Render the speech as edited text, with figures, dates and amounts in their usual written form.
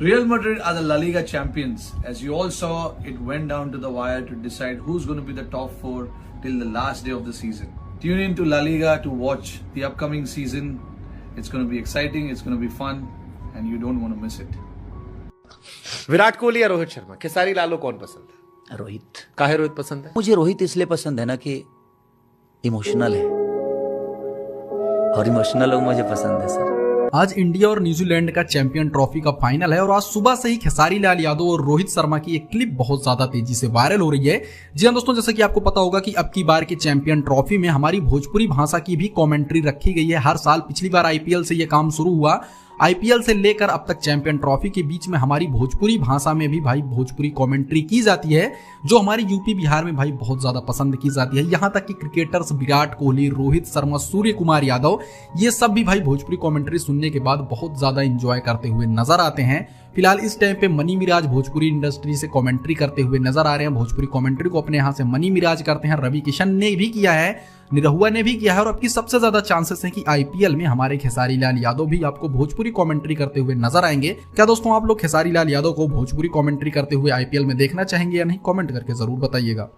Real Madrid are the La Liga champions. As you all saw, it went down to the wire to decide who's going to be the top four till the last day of the season. Tune in to La Liga to watch the upcoming season. It's going to be exciting, it's going to be fun, and you don't want to miss it. Virat Kohli या रोहित शर्मा, खेसारी लालो कौन पसंद है? रोहित। काहे रोहित पसंद है? मुझे रोहित इसलिए पसंद है ना कि इमोशनल है, और इमोशनल लोग मुझे पसंद है सर। आज इंडिया और न्यूजीलैंड का चैंपियन ट्रॉफी का फाइनल है और आज सुबह से ही खेसारी लाल यादव और रोहित शर्मा की एक क्लिप बहुत ज्यादा तेजी से वायरल हो रही है। जी हाँ दोस्तों, जैसा कि आपको पता होगा कि अब की बार के चैंपियन ट्रॉफी में हमारी भोजपुरी भाषा की भी कमेंट्री रखी गई है। हर साल पिछली बार आईपीएल से ये काम शुरू हुआ, आईपीएल से लेकर अब तक चैंपियन ट्रॉफी के बीच में हमारी भोजपुरी भाषा में भी भाई भोजपुरी कमेंट्री की जाती है, जो हमारी यूपी बिहार में भाई बहुत ज्यादा पसंद की जाती है। यहाँ तक कि क्रिकेटर्स विराट कोहली, रोहित शर्मा, सूर्य कुमार यादव, ये सब भी भाई भोजपुरी कमेंट्री सुनने के बाद बहुत ज्यादा एंजॉय करते हुए नजर आते हैं। फिलहाल इस टाइम पे मनी मिराज भोजपुरी इंडस्ट्री से कमेंट्री करते हुए नजर आ रहे हैं। भोजपुरी कमेंट्री को अपने यहाँ से मनी मिराज करते हैं, रवि किशन ने भी किया है, निरहुआ ने भी किया है, और अब की सबसे ज्यादा चांसेस है कि आईपीएल में हमारे खेसारी लाल यादव भी आपको भोजपुरी कमेंट्री करते हुए नजर आएंगे। क्या दोस्तों आप लोग खेसारी लाल यादव को भोजपुरी कमेंट्री करते हुए आईपीएल में देखना चाहेंगे या नहीं? कमेंट करके जरूर बताइएगा।